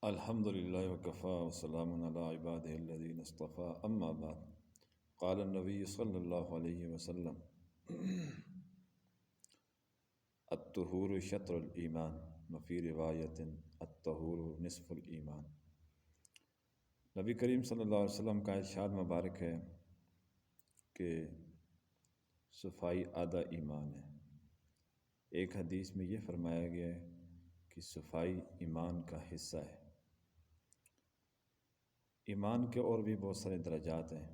الحمد للہ وکفا وسلام علی عبادہ الذین اصطفیٰ اما بعد قال النبی صلی اللہ علیہ وسلم الطہور شطر الایمان وفی روایت الطہور نصف الایمان۔ نبی کریم صلی اللہ علیہ وسلم کا ارشاد مبارک ہے کہ صفائی آدھا ایمان ہے۔ ایک حدیث میں یہ فرمایا گیا ہے کہ صفائی ایمان کا حصہ ہے۔ ایمان کے اور بھی بہت سارے درجات ہیں،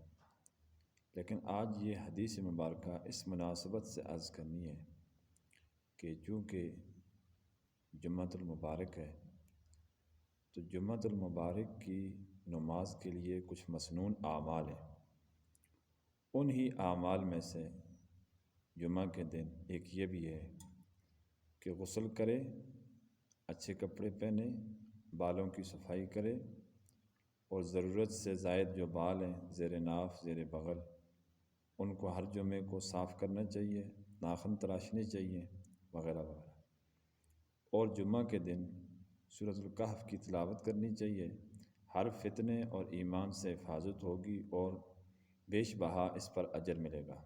لیکن آج یہ حدیث مبارکہ اس مناسبت سے عرض کرنی ہے کہ چونکہ جمعۃ المبارک ہے تو جمعۃ المبارک کی نماز کے لیے کچھ مسنون اعمال ہیں۔ انہی اعمال میں سے جمعہ کے دن ایک یہ بھی ہے کہ غسل کرے، اچھے کپڑے پہنے، بالوں کی صفائی کرے اور ضرورت سے زائد جو بال ہیں زیر ناف زیر بغل ان کو ہر جمعے کو صاف کرنا چاہیے، ناخن تراشنے چاہیے وغیرہ وغیرہ۔ اور جمعہ کے دن سورۃ الکہف کی تلاوت کرنی چاہیے۔ ہر فتنے اور ایمان سے حفاظت ہوگی اور بیش بہا اس پر اجر ملے گا۔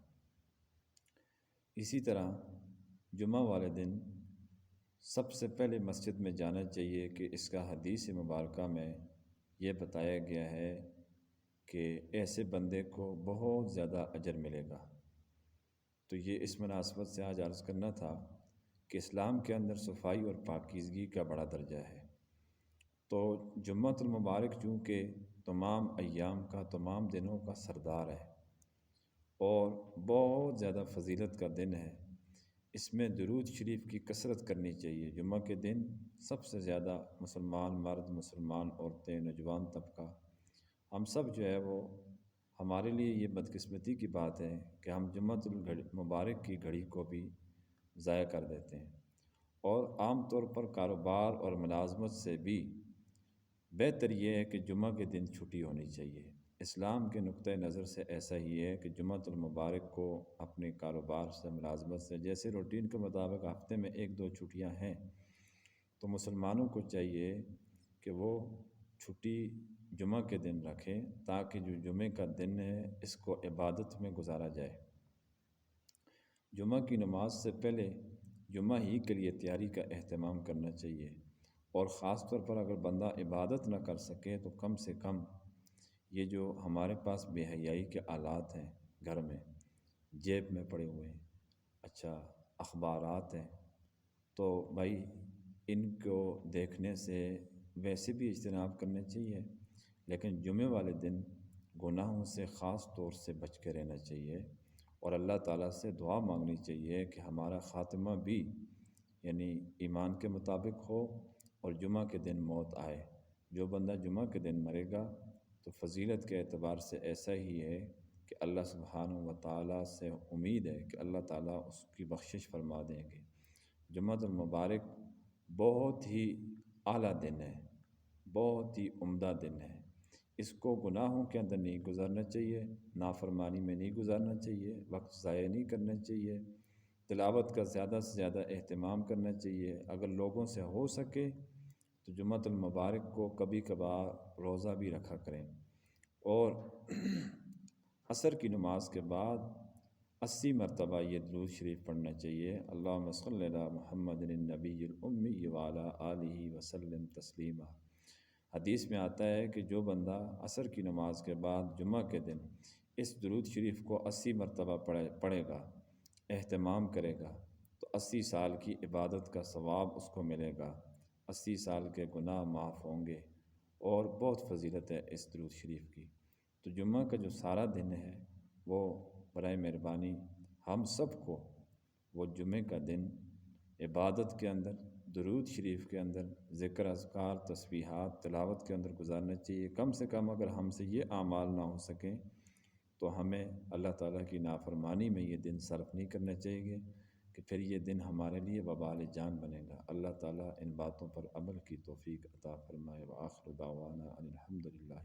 اسی طرح جمعہ والے دن سب سے پہلے مسجد میں جانا چاہیے کہ اس کا حدیث مبارکہ میں یہ بتایا گیا ہے کہ ایسے بندے کو بہت زیادہ اجر ملے گا۔ تو یہ اس مناسبت سے آج عرض کرنا تھا کہ اسلام کے اندر صفائی اور پاکیزگی کا بڑا درجہ ہے۔ تو جمعۃ المبارک چونکہ تمام ایام کا، تمام دنوں کا سردار ہے اور بہت زیادہ فضیلت کا دن ہے، اس میں درود شریف کی کثرت کرنی چاہیے۔ جمعہ کے دن سب سے زیادہ مسلمان مرد، مسلمان عورتیں، نوجوان طبقہ، ہم سب جو ہے وہ ہمارے لیے یہ بدقسمتی کی بات ہے کہ ہم جمعۃ المبارک کی گھڑی کو بھی ضائع کر دیتے ہیں۔ اور عام طور پر کاروبار اور ملازمت سے بھی بہتر یہ ہے کہ جمعہ کے دن چھٹی ہونی چاہیے۔ اسلام کے نقطۂ نظر سے ایسا ہی ہے کہ جمعۃ المبارک کو اپنے کاروبار سے، ملازمت سے، جیسے روٹین کے مطابق ہفتے میں 1-2 چھٹیاں ہیں تو مسلمانوں کو چاہیے کہ وہ چھٹی جمعہ کے دن رکھیں تاکہ جو جمعہ کا دن ہے اس کو عبادت میں گزارا جائے۔ جمعہ کی نماز سے پہلے جمعہ ہی کے لیے تیاری کا اہتمام کرنا چاہیے، اور خاص طور پر اگر بندہ عبادت نہ کر سکے تو کم سے کم یہ جو ہمارے پاس بے حیائی کے آلات ہیں گھر میں، جیب میں پڑے ہوئے ہیں، اچھا اخبارات ہیں، تو بھائی ان کو دیکھنے سے ویسے بھی اجتناب کرنا چاہیے، لیکن جمعہ والے دن گناہوں سے خاص طور سے بچ کے رہنا چاہیے اور اللہ تعالیٰ سے دعا مانگنی چاہیے کہ ہمارا خاتمہ بھی یعنی ایمان کے مطابق ہو اور جمعہ کے دن موت آئے۔ جو بندہ جمعہ کے دن مرے گا تو فضیلت کے اعتبار سے ایسا ہی ہے کہ اللہ سبحانہ و تعالیٰ سے امید ہے کہ اللہ تعالیٰ اس کی بخشش فرما دیں گے۔ جمعۃ المبارک بہت ہی اعلیٰ دن ہے، بہت ہی عمدہ دن ہے۔ اس کو گناہوں کے اندر نہیں گزارنا چاہیے، نافرمانی میں نہیں گزارنا چاہیے، وقت ضائع نہیں کرنا چاہیے، تلاوت کا زیادہ سے زیادہ اہتمام کرنا چاہیے۔ اگر لوگوں سے ہو سکے تو جمعۃ المبارک کو کبھی کبھار روزہ بھی رکھا کریں، اور عصر کی نماز کے بعد 80 مرتبہ یہ درود شریف پڑھنا چاہیے۔ اللہم صلی علی محمد النبی الامی وعلی آلہ وسلم تسلیما۔ حدیث میں آتا ہے کہ جو بندہ عصر کی نماز کے بعد جمعہ کے دن اس درود شریف کو 80 مرتبہ پڑھے گا، اہتمام کرے گا، تو 80 سال کی عبادت کا ثواب اس کو ملے گا، 80 سال کے گناہ معاف ہوں گے، اور بہت فضیلت ہے اس درود شریف کی۔ تو جمعہ کا جو سارا دن ہے وہ برائے مہربانی ہم سب کو وہ جمعہ کا دن عبادت کے اندر، درود شریف کے اندر، ذکر اذکار، تسبیحات، تلاوت کے اندر گزارنا چاہیے۔ کم سے کم اگر ہم سے یہ اعمال نہ ہو سکیں تو ہمیں اللہ تعالیٰ کی نافرمانی میں یہ دن صرف نہیں کرنا چاہیے کہ پھر یہ دن ہمارے لیے وبال جان بنے گا۔ اللہ تعالیٰ ان باتوں پر عمل کی توفیق عطا فرمائے۔ وآخر دعوانا ان الحمد للہ۔